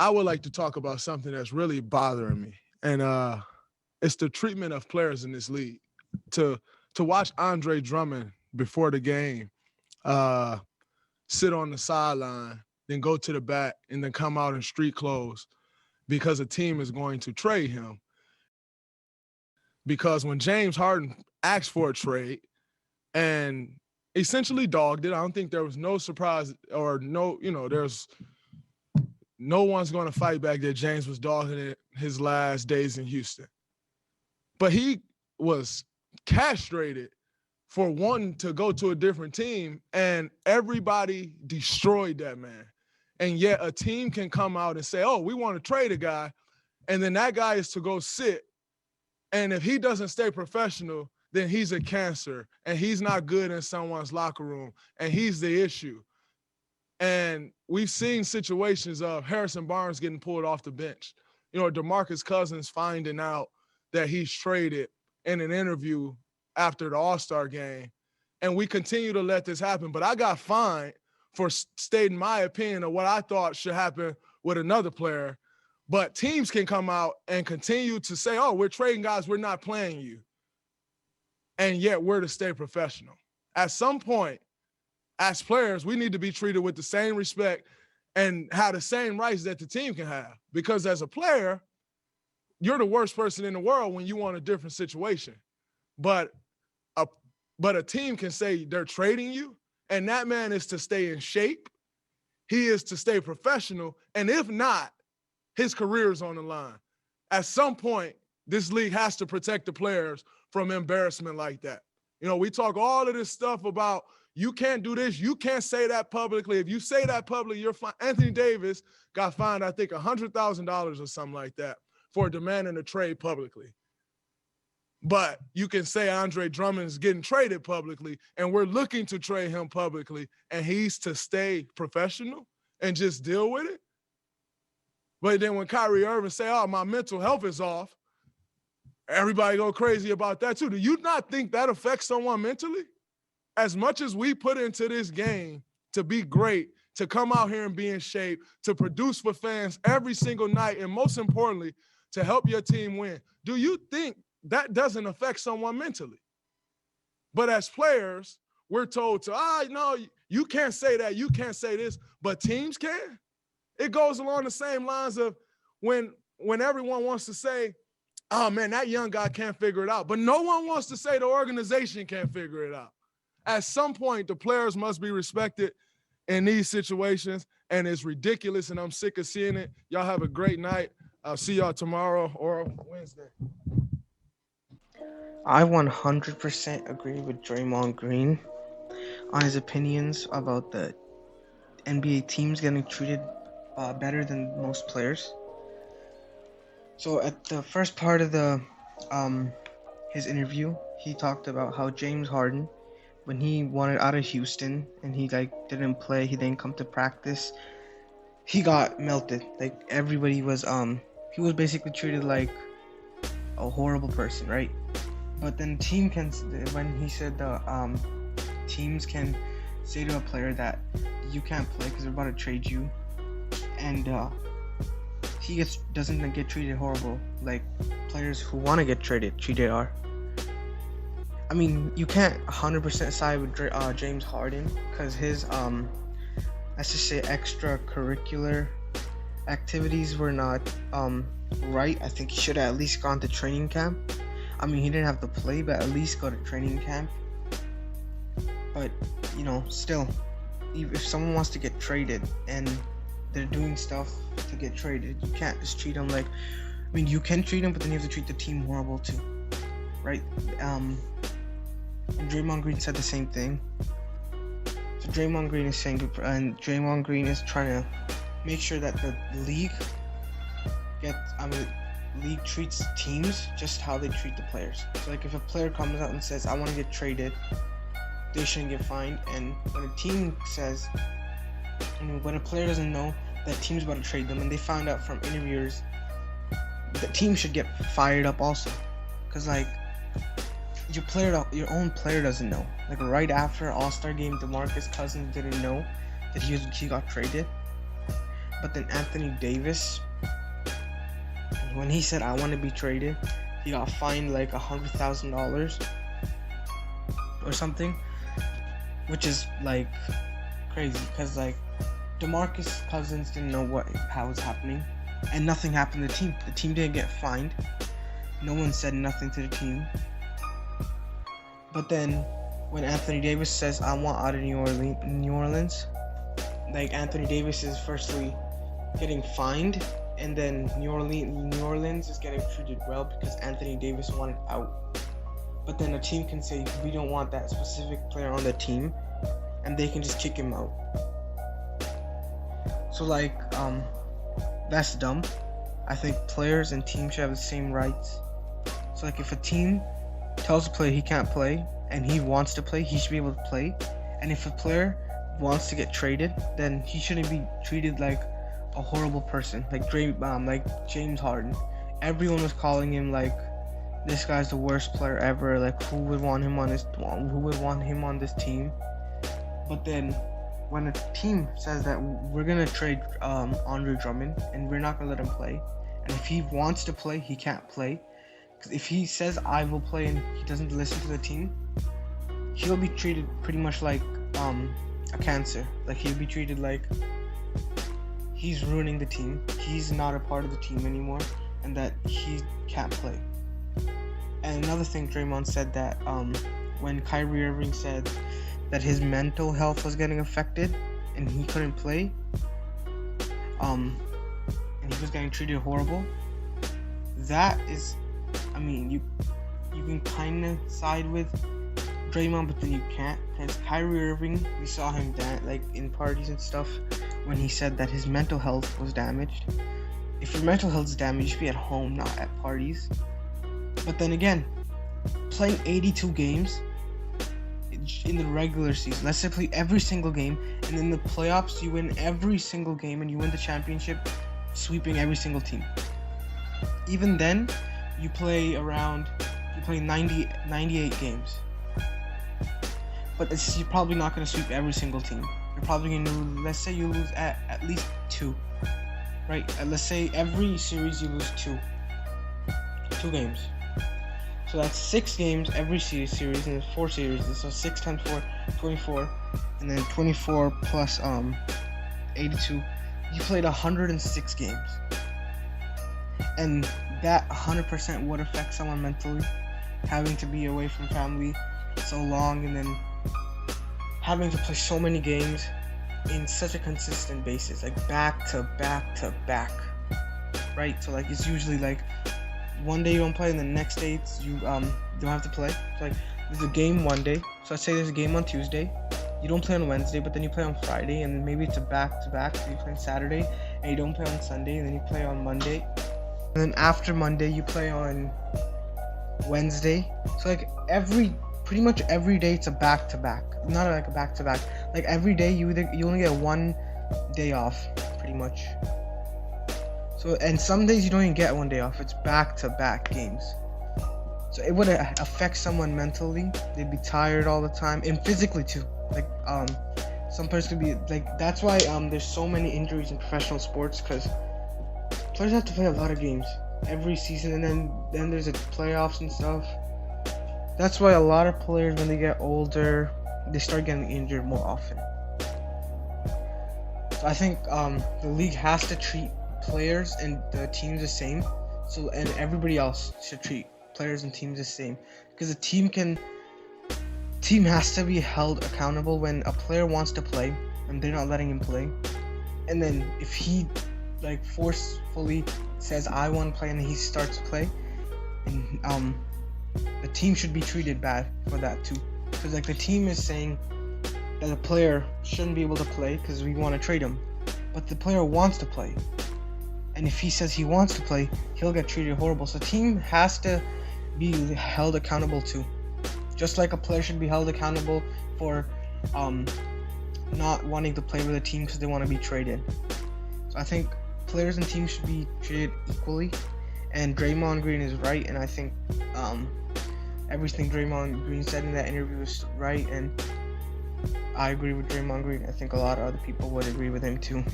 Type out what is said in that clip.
I would like to talk about something that's really bothering me, and it's the treatment of players in this league. To to watch Andre Drummond before the game, uh, sit on the sideline, then go to the back, and then come out in street clothes because a team is going to trade him. Because when James Harden asked for a trade and essentially dogged it, I don't think there was no surprise or no, there's no one's going to fight back that James was dogging it his last days in Houston. But he was castrated for wanting to go to a different team, and everybody destroyed that man. And yet a team can come out and say, oh, we want to trade a guy, and then that guy is to go sit. And if he doesn't stay professional, then he's a cancer, and he's not good in someone's locker room, and he's the issue. And we've seen situations of Harrison Barnes getting pulled off the bench. DeMarcus Cousins finding out that he's traded in an interview after the All-Star game. And we continue to let this happen. But I got fined for stating my opinion of what I thought should happen with another player. But teams can come out and continue to say, oh, we're trading guys, we're not playing you. And yet we're to stay professional. At some point, as players, we need to be treated with the same respect and have the same rights that the team can have. Because as a player, you're the worst person in the world when you want a different situation. But a team can say they're trading you, and that man is to stay in shape. He is to stay professional. And if not, his career is on the line. At some point, this league has to protect the players from embarrassment like that. We talk all of this stuff about you can't do this, you can't say that publicly. If you say that publicly, you're fine. Anthony Davis got fined, I think, $100,000 or something like that for demanding a trade publicly. But you can say Andre Drummond is getting traded publicly, and we're looking to trade him publicly, and he's to stay professional and just deal with it. But then when Kyrie Irving say, oh, my mental health is off, everybody go crazy about that too. Do you not think that affects someone mentally? As much as we put into this game to be great, to come out here and be in shape, to produce for fans every single night, and most importantly, to help your team win, do you think that doesn't affect someone mentally? But as players, we're told to, no, you can't say that, you can't say this, but teams can. It goes along the same lines of when everyone wants to say, oh, man, that young guy can't figure it out. But no one wants to say the organization can't figure it out. At some point, the players must be respected in these situations, and it's ridiculous, and I'm sick of seeing it. Y'all have a great night. I'll see y'all tomorrow or Wednesday. I 100% agree with Draymond Green on his opinions about the NBA teams getting treated better than most players. So at the first part of the his interview, he talked about how James Harden, when he wanted out of Houston and he didn't play, he didn't come to practice, he got melted. Everybody was he was basically treated like a horrible person, right? But then when he said the teams can say to a player that you can't play because they're about to trade you, and he doesn't get treated horrible like players who want to get treated are. I mean, you can't 100% side with James Harden because his let's just say extracurricular activities were not right. I think he should have at least gone to training camp. I mean, he didn't have to play, but at least go to training camp. But still, if someone wants to get traded and they're doing stuff to get traded, you can't just treat them like, I mean, you can treat them, but then you have to treat the team horrible too, right? And Draymond Green said the same thing. So Draymond Green is saying, and Draymond Green is trying to make sure that the league league treats teams just how they treat the players. So if a player comes out and says, I want to get traded, they shouldn't get fined. And when a team says, when a player doesn't know that team's about to trade them and they found out from interviewers, the team should get fired up also. Because your own player doesn't know. Right after All-Star game, DeMarcus Cousins didn't know that he got traded. But then Anthony Davis, when he said I want to be traded, he got fined like $100,000 or something, which is like crazy because like DeMarcus Cousins didn't know how was happening, and nothing happened to the team. The team didn't get fined. No one said nothing to the team. But then when Anthony Davis says I want out of New Orleans, like Anthony Davis is firstly getting fined, and then New Orleans is getting treated well because Anthony Davis wanted out. But then a team can say we don't want that specific player on the team, and they can just kick him out. So like that's dumb. I think players and teams should have the same rights. So like if a team tells a player he can't play and he wants to play, he should be able to play. And if a player wants to get traded, then he shouldn't be treated like a horrible person, like James Harden. Everyone was calling him like this guy's the worst player ever. Like who would want him on this team? But then when a team says that we're gonna trade Andre Drummond and we're not gonna let him play, and if he wants to play, he can't play. Because if he says I will play and he doesn't listen to the team, he'll be treated pretty much like a cancer. Like he'll be treated like he's ruining the team. He's not a part of the team anymore, and that he can't play. And another thing, Draymond said that when Kyrie Irving said that his mental health was getting affected and he couldn't play, and he was getting treated horrible. That is, I mean, you can kind of side with Draymond, but then you can't, because Kyrie Irving, we saw him like in parties and stuff when he said that his mental health was damaged. If your mental health is damaged, you should be at home, not at parties. But then again, playing 82 games in the regular season, let's say play every single game, and in the playoffs you win every single game and you win the championship, sweeping every single team. Even then, you play 98 games. But you're probably not going to sweep every single team. You're probably going to lose, let's say you lose at least 2. Right? Let's say every series you lose 2 games. So that's 6 games every series, and there's 4 series. So 6 times 4, 24, and then 24 plus 82. You played 106 games, and that 100% would affect someone mentally, having to be away from family so long, and then having to play so many games in such a consistent basis, like back to back to back, right? So like it's usually like one day you don't play and the next day you don't have to play. So like there's a game one day, so let's say there's a game on Tuesday, you don't play on Wednesday, but then you play on Friday, and then maybe it's a back to back, so you play on Saturday and you don't play on Sunday, and then you play on Monday, and then after Monday you play on Wednesday. So like pretty much every day it's a back to back, not like a back to back, like every day you only get one day off pretty much. So, and some days you don't even get one day off. It's back-to-back games. So it would affect someone mentally. They'd be tired all the time, and physically too. Like some players could be like. That's why there's so many injuries in professional sports, because players have to play a lot of games every season, and then there's the playoffs and stuff. That's why a lot of players, when they get older, they start getting injured more often. So I think the league has to treat players and the teams the same, and everybody else should treat players and teams the same, because a team has to be held accountable when a player wants to play and they're not letting him play, and then if he like forcefully says I want to play and he starts to play, and the team should be treated bad for that too, because like the team is saying that a player shouldn't be able to play because we want to trade him, but the player wants to play. And if he says he wants to play, he'll get treated horrible. So team has to be held accountable too. Just like a player should be held accountable for not wanting to play with a team because they want to be traded. So I think players and teams should be treated equally. And Draymond Green is right, and I think everything Draymond Green said in that interview was right, and I agree with Draymond Green. I think a lot of other people would agree with him too.